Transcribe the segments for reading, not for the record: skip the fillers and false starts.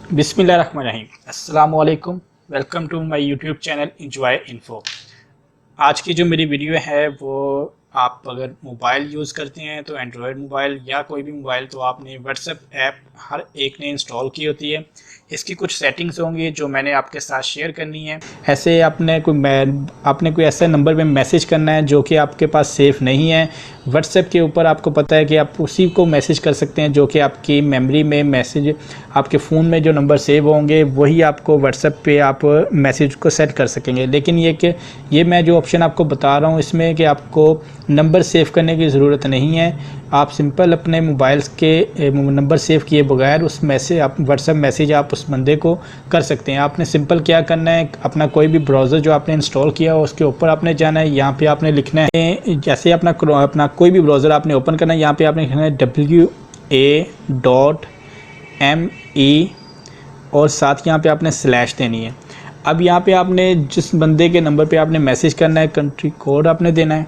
बिस्मिल्लाहिर्रहमानिर्रहीम। अस्सलाम वालेकुम। Welcome to my YouTube channel enjoy info. आज की जो मेरी वीडियो है वो आप अगर मोबाइल यूज़ करते हैं तो एंड्रॉयड मोबाइल या कोई भी मोबाइल तो आपने व्हाट्सएप ऐप हर एक ने इंस्टॉल की होती है। इसकी कुछ सेटिंग्स होंगी जो मैंने आपके साथ शेयर करनी है। ऐसे आपने कोई ऐसा नंबर पे मैसेज करना है जो कि आपके पास सेफ़ नहीं है। व्हाट्सएप के ऊपर आपको पता है कि आप उसी को मैसेज कर सकते हैं जो कि आपकी मेमोरी में मैसेज आपके फ़ोन में जो नंबर सेव होंगे वही आपको व्हाट्सएप पे आप मैसेज को सेट कर सकेंगे। लेकिन ये मैं जो ऑप्शन आपको बता रहा हूँ इसमें कि आपको नंबर सेव करने की ज़रूरत नहीं है। आप सिंपल अपने मोबाइल्स के नंबर सेव किए बगैर उस मैसेज आप व्हाट्सएप मैसेज आप उस बंदे को कर सकते हैं। आपने सिंपल क्या करना है, अपना कोई भी ब्राउज़र जो आपने इंस्टॉल किया हो उसके ऊपर आपने जाना है। यहाँ पे आपने लिखना है, जैसे अपना कोई भी ब्राउज़र आपने ओपन करना है, यहाँ पे आपने लिखना है WA.ME और साथ यहाँ पे आपने स्लैश देनी है। अब यहाँ पे आपने जिस बंदे के नंबर पे आपने मैसेज करना है, कंट्री कोड आपने देना है।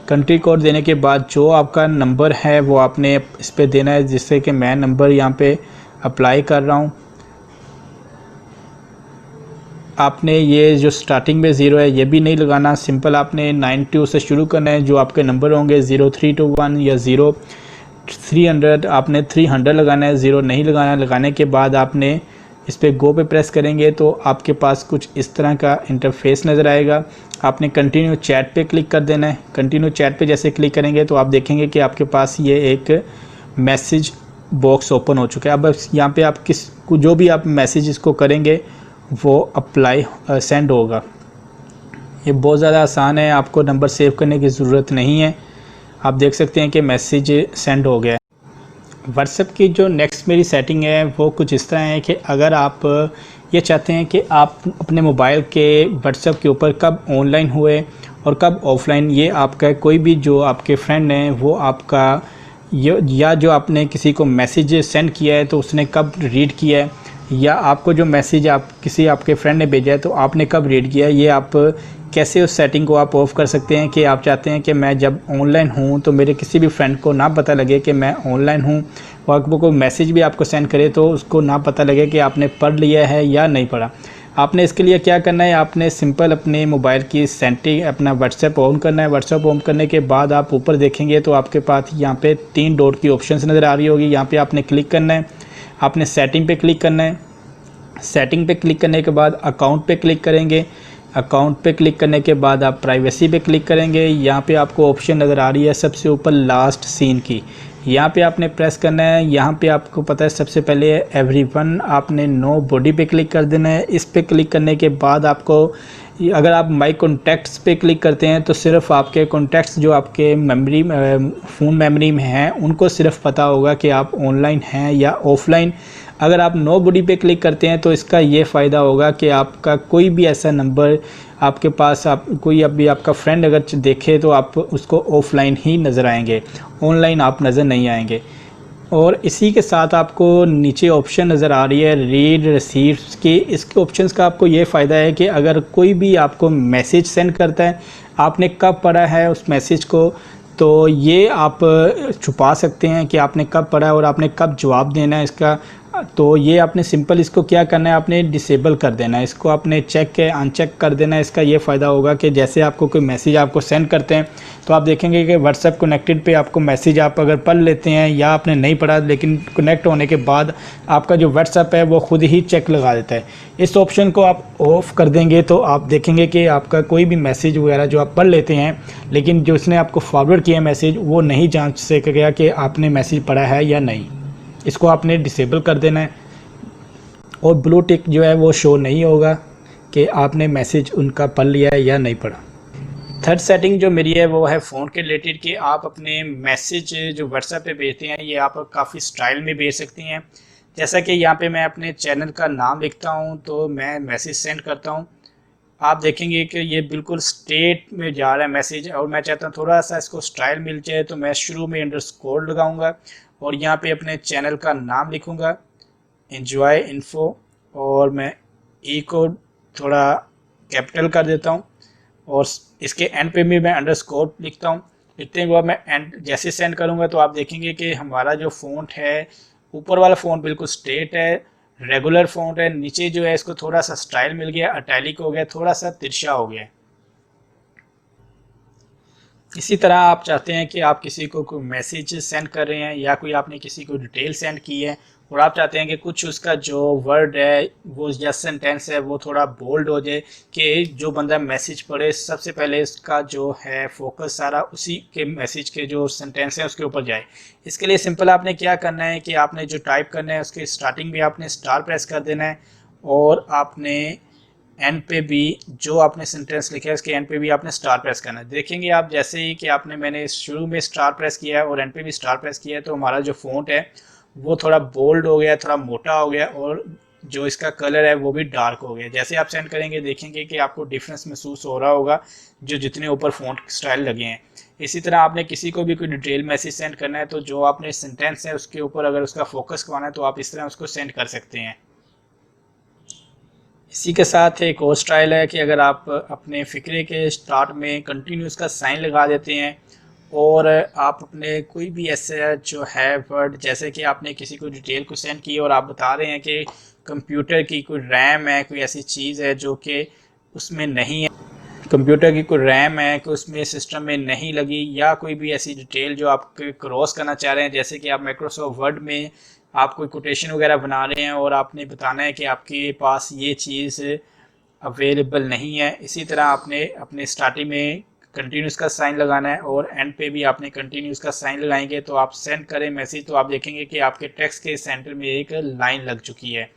कंट्री कोड देने के बाद जो आपका नंबर है वो आपने इस पर देना है, जिससे कि मैं नंबर यहाँ पे अप्लाई कर रहा हूँ। आपने ये जो स्टार्टिंग में 0 है ये भी नहीं लगाना, सिंपल आपने 92 से शुरू करना है। जो आपके नंबर होंगे 0321 या 0300 आपने 300 लगाना है, 0 नहीं लगाना। लगाने के बाद आपने इस पर गो पे प्रेस करेंगे तो आपके पास कुछ इस तरह का इंटरफेस नज़र आएगा। आपने कंटिन्यू चैट पे क्लिक कर देना है। कंटिन्यू चैट पे जैसे क्लिक करेंगे तो आप देखेंगे कि आपके पास ये एक मैसेज बॉक्स ओपन हो चुका है। अब यहाँ पे आप जो भी आप मैसेज इसको करेंगे वो अप्लाई सेंड होगा। ये बहुत ज़्यादा आसान है, आपको नंबर सेव करने की ज़रूरत नहीं है। आप देख सकते हैं कि मैसेज सेंड हो गया है। व्हाट्सएप की जो नेक्स्ट मेरी सेटिंग है वो कुछ इस तरह है कि अगर आप ये चाहते हैं कि आप अपने मोबाइल के व्हाट्सएप के ऊपर कब ऑनलाइन हुए और कब ऑफलाइन, ये आपका कोई भी जो आपके फ्रेंड हैं वो आपका या जो आपने किसी को मैसेज सेंड किया है तो उसने कब रीड किया है, या आपको जो मैसेज आप किसी आपके फ्रेंड ने भेजा है तो आपने कब रीड किया है, ये आप कैसे उस सेटिंग को आप ऑफ़ कर सकते हैं। कि आप चाहते हैं कि मैं जब ऑनलाइन हूं तो मेरे किसी भी फ्रेंड को ना पता लगे कि मैं ऑनलाइन हूं, और वो कोई मैसेज भी आपको सेंड करे तो उसको ना पता लगे कि आपने पढ़ लिया है या नहीं पढ़ा। आपने इसके लिए क्या करना है, आपने सिंपल अपने मोबाइल की सेटिंग अपना व्हाट्सएप ऑन करना है। व्हाट्सएप ऑन करने के बाद आप ऊपर देखेंगे तो आपके पास यहाँ पे 3 डॉट की ऑप्शंस नज़र आ रही होगी। यहाँ पे आपने क्लिक करना है, आपने सेटिंग पे क्लिक करना है। सेटिंग पे क्लिक करने के बाद अकाउंट पे क्लिक करेंगे। अकाउंट पे क्लिक करने के बाद आप प्राइवेसी पे क्लिक करेंगे। यहाँ पे आपको ऑप्शन नज़र आ रही है सबसे ऊपर लास्ट सीन की, यहाँ पे आपने प्रेस करना है। यहाँ पे आपको पता है सबसे पहले एवरीवन, आपने नो बॉडी पे क्लिक कर देना है। इस पे क्लिक करने के बाद आपको, अगर आप माई कॉन्टैक्ट्स पे क्लिक करते हैं तो सिर्फ आपके कॉन्टैक्ट्स जो आपके फ़ोन मेमोरी में हैं उनको सिर्फ पता होगा कि आप ऑनलाइन हैं या ऑफलाइन। अगर आप नो बॉडी पे क्लिक करते हैं तो इसका ये फ़ायदा होगा कि आपका कोई भी ऐसा नंबर आपके पास कोई अभी आपका फ्रेंड अगर देखे तो आप उसको ऑफलाइन ही नज़र आएंगे, ऑनलाइन आप नज़र नहीं आएंगे। और इसी के साथ आपको नीचे ऑप्शन नज़र आ रही है रीड रिसीट्स की। इसके ऑप्शंस का आपको ये फ़ायदा है कि अगर कोई भी आपको मैसेज सेंड करता है, आपने कब पढ़ा है उस मैसेज को, तो ये आप छुपा सकते हैं कि आपने कब पढ़ा है और आपने कब जवाब देना है इसका। तो ये आपने सिंपल इसको क्या करना है, आपने डिसेबल कर देना है, इसको आपने अनचेक कर देना है। इसका ये फ़ायदा होगा कि जैसे आपको कोई मैसेज आपको सेंड करते हैं तो आप देखेंगे कि व्हाट्सएप कनेक्टेड पे आपको मैसेज आप अगर पढ़ लेते हैं या आपने नहीं पढ़ा, लेकिन कनेक्ट होने के बाद आपका जो व्हाट्सएप है वो खुद ही चेक लगा देता है। इस ऑप्शन को आप ऑफ़ कर देंगे तो आप देखेंगे कि आपका कोई भी मैसेज वगैरह जो आप पढ़ लेते हैं लेकिन जो उसने आपको फॉरवर्ड किया मैसेज वो नहीं जांच सकेगा कि आपने मैसेज पढ़ा है या नहीं। इसको आपने डिसेबल कर देना है और ब्लू टिक जो है वो शो नहीं होगा कि आपने मैसेज उनका पढ़ लिया है या नहीं पढ़ा। थर्ड सेटिंग जो मेरी है वो है फ़ोन के रिलेटेड कि आप अपने मैसेज जो व्हाट्सएप पे भेजते हैं ये आप काफ़ी स्टाइल में भेज सकते हैं। जैसा कि यहाँ पे मैं अपने चैनल का नाम लिखता हूँ तो मैं मैसेज सेंड करता हूँ, आप देखेंगे कि ये बिल्कुल स्ट्रेट में जा रहा है मैसेज। और मैं चाहता हूँ थोड़ा सा इसको स्टाइल मिल जाए तो मैं शुरू में अंडरस्कोर लगाऊंगा और यहाँ पे अपने चैनल का नाम लिखूंगा इंजॉय इन्फो, और मैं ई को थोड़ा कैपिटल कर देता हूँ और इसके एंड पे भी मैं अंडरस्कोर लिखता हूँ। लिखते के बाद मैं एंड जैसे सेंड करूँगा तो आप देखेंगे कि हमारा जो फ़ॉन्ट है ऊपर वाला फ़ॉन्ट बिल्कुल स्ट्रेट है रेगुलर फ़ॉन्ट है, नीचे जो है इसको थोड़ा सा स्टाइल मिल गया, इटैलिक हो गया, थोड़ा सा तिरछा हो गया। इसी तरह आप चाहते हैं कि आप किसी को कोई मैसेज सेंड कर रहे हैं या कोई आपने किसी को डिटेल सेंड की है और आप चाहते हैं कि कुछ उसका जो वर्ड है वो या सेंटेंस है वो थोड़ा बोल्ड हो जाए, कि जो बंदा मैसेज पढ़े सबसे पहले इसका जो है फोकस सारा उसी के मैसेज के जो सेंटेंस है उसके ऊपर जाए। इसके लिए सिंपल आपने क्या करना है कि आपने जो टाइप करना है उसके स्टार्टिंग में आपने स्टार प्रेस कर देना है और आपने एंड पे भी जो आपने सेंटेंस लिखा है उसके एंड पे भी आपने स्टार प्रेस करना है। देखेंगे आप जैसे ही कि आपने मैंने शुरू में स्टार प्रेस किया है और एंड पे भी स्टार प्रेस किया है तो हमारा जो फ़ॉन्ट है वो थोड़ा बोल्ड हो गया, थोड़ा मोटा हो गया और जो इसका कलर है वो भी डार्क हो गया। जैसे आप सेंड करेंगे देखेंगे कि आपको डिफरेंस महसूस हो रहा होगा जो जितने ऊपर फ़ॉन्ट स्टाइल लगे हैं। इसी तरह आपने किसी को भी कोई डिटेल मैसेज सेंड करना है तो जो आपने सेंटेंस है उसके ऊपर अगर उसका फोकस करवाना है तो आप इस तरह उसको सेंड कर सकते हैं। इसी के साथ एक और स्टाइल है कि अगर आप अपने फ़िक्रे के स्टार्ट में कंटिन्यूस का साइन लगा देते हैं और आप अपने कोई भी ऐसे जो है वर्ड, जैसे कि आपने किसी को डिटेल को सेंड की और आप बता रहे हैं कि कंप्यूटर की कोई रैम है, कोई ऐसी चीज़ है जो कि उसमें नहीं है, कंप्यूटर की कोई रैम है कि उसमें सिस्टम में नहीं लगी, या कोई भी ऐसी डिटेल जो आप क्रॉस करना चाह रहे हैं, जैसे कि आप माइक्रोसॉफ्ट वर्ड में आप कोई कोटेशन वगैरह बना रहे हैं और आपने बताना है कि आपके पास ये चीज़ अवेलेबल नहीं है। इसी तरह आपने अपने स्टार्टिंग में कंटिन्यूस का साइन लगाना है और एंड पे भी आपने कंटिन्यूस का साइन लगाएंगे तो आप सेंड करें मैसेज तो आप देखेंगे कि आपके टेक्स्ट के सेंटर में एक लाइन लग चुकी है।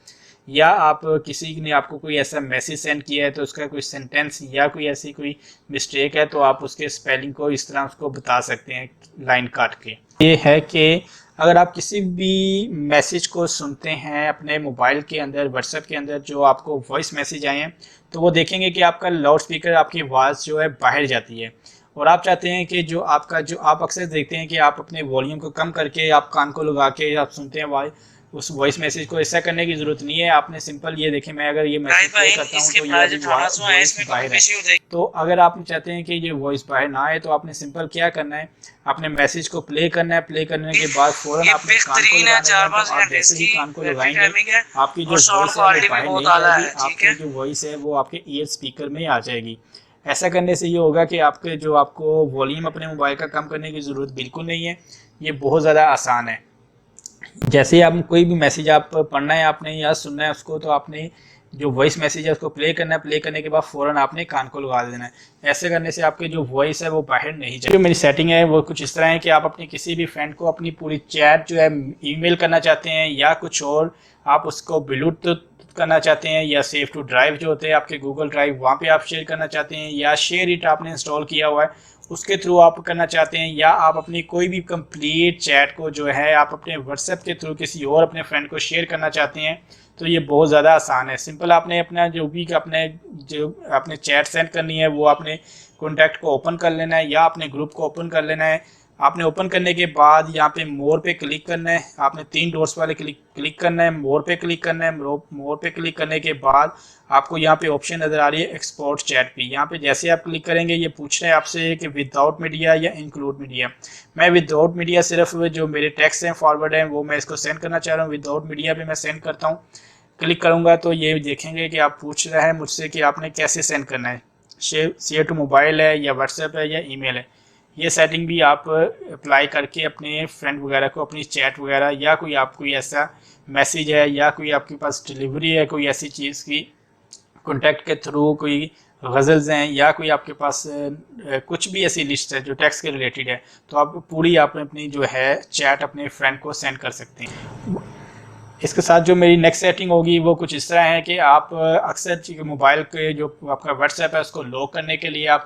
या आप किसी ने आपको कोई ऐसा मैसेज सेंड किया है तो उसका कोई सेंटेंस या कोई ऐसी कोई मिस्टेक है तो आप उसके स्पेलिंग को इस तरह उसको बता सकते हैं लाइन काट के। ये है कि अगर आप किसी भी मैसेज को सुनते हैं अपने मोबाइल के अंदर, व्हाट्सएप के अंदर जो आपको वॉइस मैसेज आए हैं तो वो देखेंगे कि आपका लाउड स्पीकर आपकी आवाज़ जो है बाहर जाती है और आप चाहते हैं कि जो आपका जो आप अक्सर देखते हैं कि आप अपने वॉल्यूम को कम करके आप कान को लगा के आप सुनते हैं उस वॉइस मैसेज को। ऐसा करने की जरूरत नहीं है, आपने सिंपल ये देखें मैं अगर ये मैसेज प्ले करता हूँ तो ये वॉइस बाहर है। तो अगर आप चाहते हैं कि ये वॉइस बाहर ना आए तो आपने सिंपल क्या करना है, आपने मैसेज को प्ले करना है, प्ले करने के बाद फौरन आपने कान को लगाना है। तो आप जैसे ही कान को लगाएंगे आपकी जो वॉइस है वो बाहर नहीं जाएगी, आपकी जो वॉइस है वो आपके ईयर स्पीकर में आ जाएगी। ऐसा करने से ये होगा कि आपके जो आपको वॉल्यूम अपने मोबाइल का कम करने की ज़रूरत बिल्कुल नहीं है, ये बहुत ज़्यादा आसान है। जैसे ही आप कोई भी मैसेज आप पढ़ना है आपने या सुनना है उसको तो आपने जो वॉइस मैसेज है उसको प्ले करना है, प्ले करने के बाद फ़ौरन आपने कान को लगा देना है। ऐसे करने से आपकी जो वॉइस है वो बाहर नहीं जाए। जो मेरी सेटिंग है वो कुछ इस तरह है कि आप अपने किसी भी फ्रेंड को अपनी पूरी चैट जो है ईमेल करना चाहते हैं या कुछ और आप उसको ब्लूटूथ करना चाहते हैं या सेव टू ड्राइव जो होते हैं आपके गूगल ड्राइव वहाँ पे आप शेयर करना चाहते हैं या शेयर इट आपने इंस्टॉल किया हुआ है उसके थ्रू आप करना चाहते हैं, या आप अपनी कोई भी कंप्लीट चैट को जो है आप अपने व्हाट्सएप के थ्रू किसी और अपने फ्रेंड को शेयर करना चाहते हैं तो ये बहुत ज़्यादा आसान है। सिंपल आपने अपना जो भी आपने चैट सेंड करनी है वो आपने कॉन्टैक्ट को ओपन कर लेना है या अपने ग्रुप को ओपन कर लेना है। आपने ओपन करने के बाद यहाँ पे मोर पे क्लिक करना है, आपने 3 डॉट्स वाले क्लिक करना है, मोर पे क्लिक करना है। मोर पे क्लिक करने के बाद आपको यहाँ पे ऑप्शन नज़र आ रही है एक्सपोर्ट चैट पे। यहाँ पे जैसे आप क्लिक करेंगे ये पूछ रहे हैं आपसे कि विदाउट मीडिया या इंक्लूड मीडिया। मैं विदाउट मीडिया सिर्फ जो मेरे टेक्स्ट हैं फॉरवर्ड हैं वो मैं इसको सेंड करना चाह रहा हूँ, विदाउट मीडिया पे मैं सेंड करता हूँ। क्लिक करूँगा तो ये देखेंगे कि आप पूछ रहे हैं मुझसे कि आपने कैसे सेंड करना है, शेयर टू मोबाइल है या व्हाट्सएप है या ईमेल है। ये सेटिंग भी आप अप्लाई करके अपने फ्रेंड वगैरह को अपनी चैट वगैरह या कोई कोई ऐसा मैसेज है या कोई आपके पास डिलीवरी है कोई ऐसी चीज़ की कॉन्टैक्ट के थ्रू कोई गज़ल्स हैं या कोई आपके पास कुछ भी ऐसी लिस्ट है जो टैक्स के रिलेटेड है तो आप पूरी आप अपनी जो है चैट अपने फ्रेंड को सेंड कर सकते हैं। इसके साथ जो मेरी नेक्स्ट सेटिंग होगी वो कुछ इस तरह है कि आप अक्सर मोबाइल के जो आपका व्हाट्सएप है उसको लॉक करने के लिए आप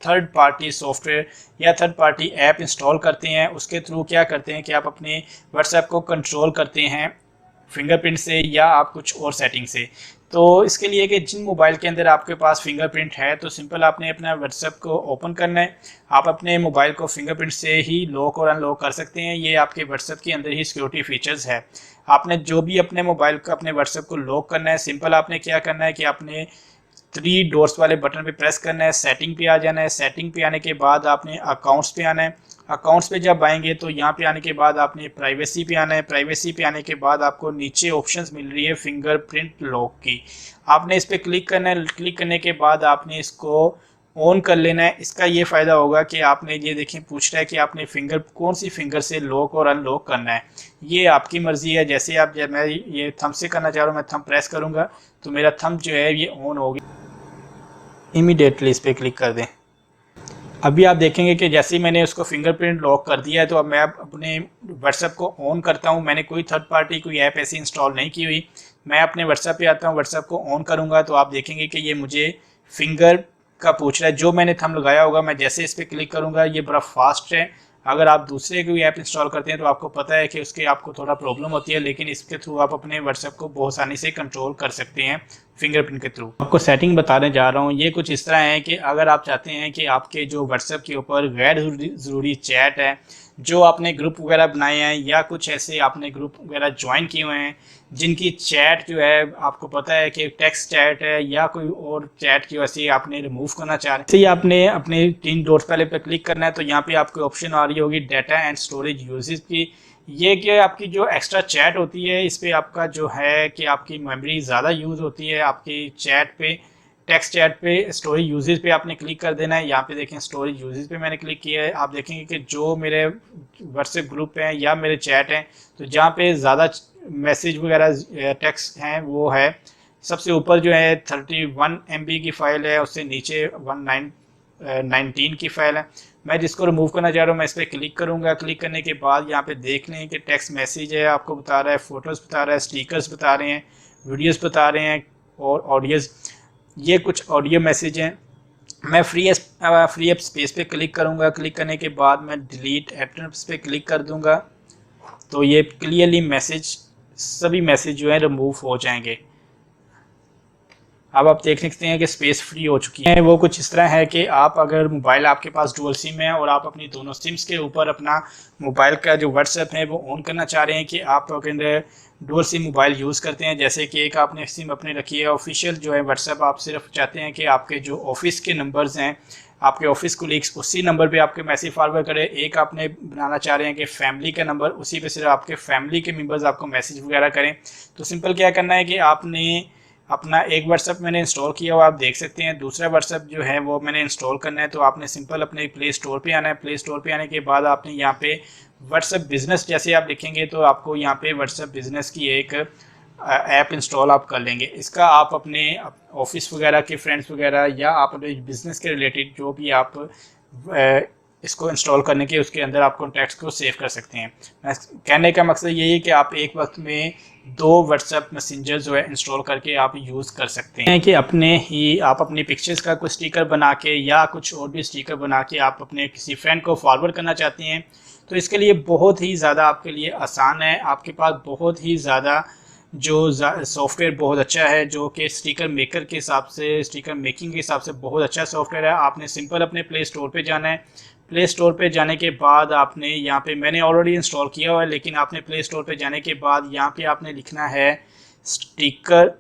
थर्ड पार्टी सॉफ्टवेयर या थर्ड पार्टी ऐप इंस्टॉल करते हैं। उसके थ्रू क्या करते हैं कि आप अपने व्हाट्सएप को कंट्रोल करते हैं फिंगरप्रिंट से या आप कुछ और सेटिंग से। तो इसके लिए कि जिन मोबाइल के अंदर आपके पास फिंगरप्रिंट है तो सिंपल आपने अपना व्हाट्सएप को ओपन करना है। आप अपने मोबाइल को फिंगरप्रिंट से ही लॉक और अनलॉक कर सकते हैं, ये आपके व्हाट्सएप के अंदर ही सिक्योरिटी फीचर्स है। आपने जो भी अपने मोबाइल को अपने व्हाट्सएप को लॉक करना है सिंपल आपने क्या करना है कि आपने 3 डॉट्स वाले बटन पे प्रेस करना है, सेटिंग पे आ जाना है। सेटिंग पे आने के बाद आपने अकाउंट्स पे आना है। अकाउंट्स पे जब आएंगे तो यहाँ पे आने के बाद आपने प्राइवेसी पे आना है। प्राइवेसी पे आने के बाद आपको नीचे ऑप्शंस मिल रही है फिंगरप्रिंट लॉक की, आपने इस पर क्लिक करना है। क्लिक करने के बाद आपने इसको ऑन कर लेना है। इसका ये फ़ायदा होगा कि आपने ये देखें पूछ रहा है कि आपने फिंगर कौन सी फिंगर से लॉक और अनलॉक करना है, ये आपकी मर्ज़ी है। जैसे आप, जब मैं ये थंब से करना चाह रहा हूँ, मैं थंब प्रेस करूँगा तो मेरा थंब जो है ये ऑन हो गया। इमीडिएटली इस पर क्लिक कर दें। अभी आप देखेंगे कि जैसे ही मैंने उसको फिंगरप्रिंट लॉक कर दिया है तो अब मैं अपने व्हाट्सएप को ऑन करता हूँ। मैंने कोई थर्ड पार्टी कोई ऐप ऐसी इंस्टॉल नहीं की हुई। मैं अपने व्हाट्सएप पे आता हूँ, व्हाट्सएप को ऑन करूँगा तो आप देखेंगे कि ये मुझे फिंगर का पूछ रहा है। जो मैंने थंब लगाया होगा, मैं जैसे इस पर क्लिक करूँगा ये बड़ा फास्ट है। अगर आप दूसरे कोई ऐप इंस्टॉल करते हैं तो आपको पता है कि उसके आपको थोड़ा प्रॉब्लम होती है, लेकिन इसके थ्रू आप अपने व्हाट्सएप को बहुत आसानी से कंट्रोल कर सकते हैं फिंगरप्रिंट के थ्रू। आपको सेटिंग बताने जा रहा हूँ। ये कुछ इस तरह है कि अगर आप चाहते हैं कि आपके जो व्हाट्सएप के ऊपर गैर ज़रूरी चैट है, जो आपने ग्रुप वगैरह बनाए हैं या कुछ ऐसे आपने ग्रुप वगैरह ज्वाइन किए हुए हैं जिनकी चैट जो है आपको पता है कि टेक्स्ट चैट है या कोई और चैट की वैसे आपने रिमूव करना चाह रहे हैं, इसे आपने अपने 3 डॉट्स पहले पे क्लिक करना है। तो यहाँ पे आपको ऑप्शन आ रही होगी डाटा एंड स्टोरेज यूजेज की। ये कि आपकी जो एक्स्ट्रा चैट होती है इस पर आपका जो है कि आपकी मेमोरी ज़्यादा यूज़ होती है आपकी चैट पे, टेक्स्ट चैट पे। स्टोरेज यूजेज पे आपने क्लिक कर देना है। यहाँ पे देखें स्टोरेज यूजेज पे मैंने क्लिक किया है। आप देखेंगे कि जो मेरे व्हाट्सएप ग्रुप हैं या मेरे चैट हैं तो जहाँ पे ज़्यादा मैसेज वगैरह टेक्स्ट हैं वो है सबसे ऊपर जो है 31 MB की फ़ाइल है, उससे नीचे 19 की फ़ाइल है। मैं जिसको रिमूव करना चाह रहा हूँ मैं इस पर क्लिक करूँगा। क्लिक करने के बाद यहाँ पे देख लें कि टेक्स्ट मैसेज है आपको बता रहा है, फ़ोटोज़ बता रहा है, स्टिकर्स बता रहे हैं, वीडियोज़ बता रहे हैं और ऑडियोज़। ये कुछ ऑडियो मैसेज हैं। मैं फ्री एप स्पेस पे क्लिक करूँगा। क्लिक करने के बाद मैं डिलीट एप्स पे क्लिक कर दूँगा तो ये क्लियरली मैसेज सभी मैसेज जो है रिमूव हो जाएंगे। अब आप देख सकते हैं कि स्पेस फ्री हो चुकी है। वो कुछ इस तरह है कि आप अगर मोबाइल आपके पास डुअल सिम है और आप अपनी दोनों सिम्स के ऊपर अपना मोबाइल का जो व्हाट्सएप है वो ऑन करना चाह रहे हैं कि आप अगर डुअल सिम मोबाइल यूज़ करते हैं, जैसे कि एक आपने सिम अपने रखी है ऑफिशियल जो है व्हाट्सएप, आप सिर्फ चाहते हैं कि आपके जो ऑफिस के नंबर्स हैं आपके ऑफिस कोलीग्स उसी नंबर पे आपके मैसेज फॉरवर्ड करें। एक आपने बनाना चाह रहे हैं कि फैमिली का नंबर, उसी पे सिर्फ आपके फैमिली के मेंबर्स आपको मैसेज वगैरह करें। तो सिंपल क्या करना है कि आपने अपना एक व्हाट्सएप मैंने इंस्टॉल किया हुआ आप देख सकते हैं, दूसरा व्हाट्सएप जो है वो मैंने इंस्टॉल करना है। तो आपने सिंपल अपने प्ले स्टोर पे आना है। प्ले स्टोर पे आने के बाद आपने यहाँ पे व्हाट्सएप बिजनेस जैसे आप लिखेंगे तो आपको यहाँ पे व्हाट्सएप बिजनेस की एक ऐप इंस्टॉल आप कर लेंगे। इसका आप अपने ऑफिस वगैरह के फ्रेंड्स वगैरह या आप अपने बिजनेस के रिलेटेड जो भी आप इसको इंस्टॉल करने के उसके अंदर आप कॉन्टैक्ट्स को सेव कर सकते हैं। मैं कहने का मकसद यही है कि आप एक वक्त में 2 व्हाट्सएप मैसेंजर जो है इंस्टॉल करके आप यूज़ कर सकते हैं कि अपने ही आप अपनी पिक्चर्स का कोई स्टिकर बना के या कुछ और भी स्टिकर बना के आप अपने किसी फ्रेंड को फॉरवर्ड करना चाहते हैं तो इसके लिए बहुत ही ज़्यादा आपके लिए आसान है। आपके पास बहुत ही ज़्यादा जो सॉफ्टवेयर बहुत अच्छा है जो कि स्टिकर मेकर के हिसाब से, स्टिकर मेकिंग के हिसाब से बहुत अच्छा सॉफ्टवेयर है। आपने सिंपल अपने प्ले स्टोर पे जाना है। प्ले स्टोर पे जाने के बाद आपने यहाँ पे, मैंने ऑलरेडी इंस्टॉल किया हुआ है, लेकिन आपने प्ले स्टोर पे जाने के बाद यहाँ पे आपने लिखना है स्टिकर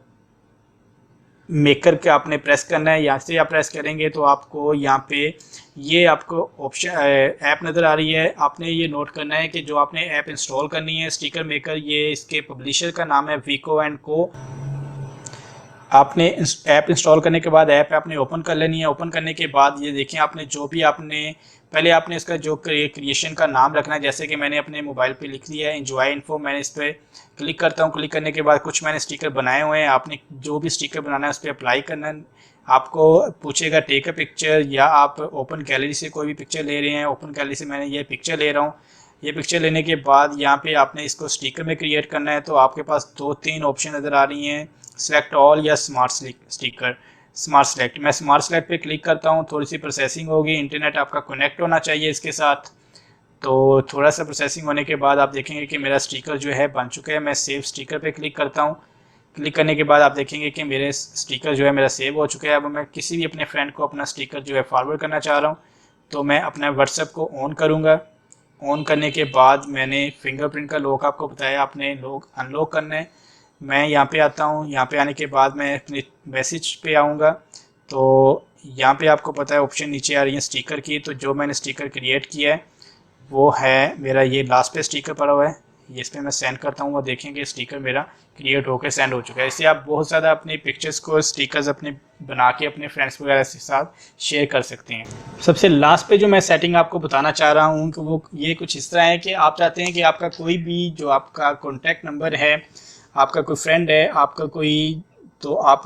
मेकर का आपने प्रेस करना है। यहाँ से आप प्रेस करेंगे तो आपको यहाँ पे ये आपको ऑप्शन ऐप नज़र आ रही है। आपने ये नोट करना है कि जो आपने ऐप इंस्टॉल करनी है स्टिकर मेकर, ये इसके पब्लिशर का नाम है वीको एंड को। आपने ऐप इंस्टॉल करने के बाद ऐप आपने ओपन कर लेनी है। ओपन करने के बाद ये देखें आपने जो भी आपने पहले आपने इसका जो क्रिएशन का नाम रखना है, जैसे कि मैंने अपने मोबाइल पे लिख लिया है एंजॉय इन्फो। मैंने इस पर क्लिक करता हूँ। क्लिक करने के बाद कुछ मैंने स्टिकर बनाए हुए हैं। आपने जो भी स्टिकर बनाना है उस पर अप्लाई करना है। आपको पूछेगा टेक अ पिक्चर या आप ओपन गैलरी से कोई भी पिक्चर ले रहे हैं। ओपन गैलरी से मैंने ये पिक्चर ले रहा हूँ। ये पिक्चर लेने के बाद यहाँ पे आपने इसको स्टिकर में क्रिएट करना है। तो आपके पास 2-3 ऑप्शन नज़र आ रही हैं, सेलेक्ट ऑल या स्मार्ट स्टिकर। स्मार्ट सेलेक्ट, मैं स्मार्ट सेलेक्ट पे क्लिक करता हूँ। थोड़ी सी प्रोसेसिंग होगी, इंटरनेट आपका कनेक्ट होना चाहिए इसके साथ। तो थोड़ा सा प्रोसेसिंग होने के बाद आप देखेंगे कि मेरा स्टिकर जो है बन चुका है। मैं सेव स्टिकर पे क्लिक करता हूँ। क्लिक करने के बाद आप देखेंगे कि मेरे स्टिकर जो है मेरा सेव हो चुका है। अब मैं किसी भी अपने फ्रेंड को अपना स्टिकर जो है फॉरवर्ड करना चाह रहा हूँ तो मैं अपना व्हाट्सएप को ऑन करूँगा। ऑन करने के बाद मैंने फिंगरप्रिंट का लॉक आपको बताया, आपने लॉक अनलॉक करना है। मैं यहाँ पे आता हूँ। यहाँ पे आने के बाद मैं अपने मैसेज पे आऊँगा तो यहाँ पे आपको पता है ऑप्शन नीचे आ रही है स्टिकर की। तो जो मैंने स्टिकर क्रिएट किया है वो है मेरा ये लास्ट पे स्टिकर पड़ा हुआ है, ये इस पर मैं सेंड करता हूँ, वो देखेंगे स्टिकर मेरा क्रिएट होकर सेंड हो चुका है। इससे आप बहुत ज़्यादा अपनी पिक्चर्स को स्टिकर्स अपने बना के अपने फ्रेंड्स वगैरह के साथ शेयर कर सकते हैं। सबसे लास्ट पे जो मैं सेटिंग आपको बताना चाह रहा हूँ कि वो ये कुछ इस तरह है कि आप चाहते हैं कि आपका कोई भी जो आपका कॉन्टैक्ट नंबर है, आपका कोई फ्रेंड है, आपका कोई, तो आप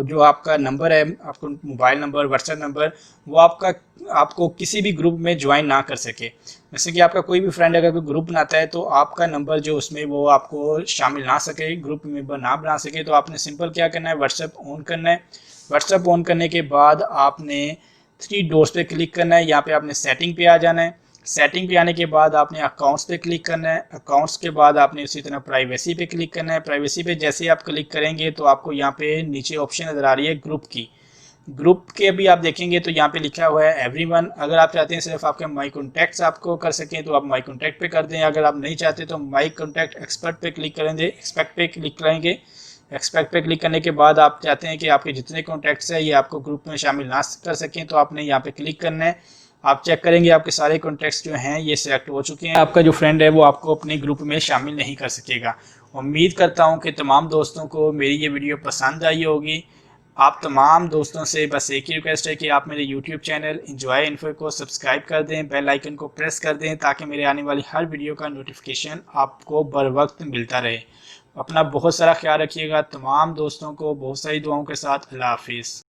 जो आपका नंबर है, आपको मोबाइल नंबर, व्हाट्सएप नंबर, वो आपको किसी भी ग्रुप में ज्वाइन ना कर सके। जैसे कि आपका कोई भी फ्रेंड अगर कोई ग्रुप बनाता है तो आपका नंबर जो उसमें वो आपको शामिल ना सके, ग्रुप मेंबर ना बना सके, तो आपने सिंपल क्या करना है, व्हाट्सएप ऑन करना है। व्हाट्सएप ऑन करने के बाद आपने 3 डॉट्स पे क्लिक करना है, यहाँ पे आपने सेटिंग पे आ जाना है। सेटिंग पे आने के बाद आपने अकाउंट्स पे क्लिक करना है। अकाउंट्स के बाद आपने उसी तरह प्राइवेसी पे क्लिक करना है। प्राइवेसी पे जैसे ही आप क्लिक करेंगे तो आपको यहाँ पे नीचे ऑप्शन नज़र आ रही है ग्रुप की। ग्रुप के भी आप देखेंगे तो यहाँ पे लिखा हुआ है एवरीवन। अगर आप चाहते हैं सिर्फ आपके माई कॉन्टैक्ट्स आपको कर सकें तो आप माई कॉन्टैक्ट पे कर दें। अगर आप नहीं चाहते तो माई कॉन्टैक्ट एक्सपर्ट पे क्लिक करेंगे, एक्सपेक्ट पे क्लिक करेंगे। एक्सपेक्ट पे क्लिक करने के बाद आप चाहते हैं कि आपके जितने कॉन्टैक्ट्स हैं ये आपको ग्रुप में शामिल ना कर सकें तो आपने यहाँ पे क्लिक करना है। आप चेक करेंगे आपके सारे कॉन्टैक्ट्स जो हैं ये सिलेक्ट हो चुके हैं। आपका जो फ्रेंड है वो आपको अपने ग्रुप में शामिल नहीं कर सकेगा। उम्मीद करता हूँ कि तमाम दोस्तों को मेरी ये वीडियो पसंद आई होगी। आप तमाम दोस्तों से बस एक ही रिक्वेस्ट है कि आप मेरे YouTube चैनल इंजॉय इन्फो को सब्सक्राइब कर दें, बेल आइकन को प्रेस कर दें ताकि मेरे आने वाली हर वीडियो का नोटिफिकेशन आपको बर वक्त मिलता रहे। अपना बहुत सारा ख्याल रखिएगा। तमाम दोस्तों को बहुत सारी दुआओं के साथ अल्लाह हाफिज़।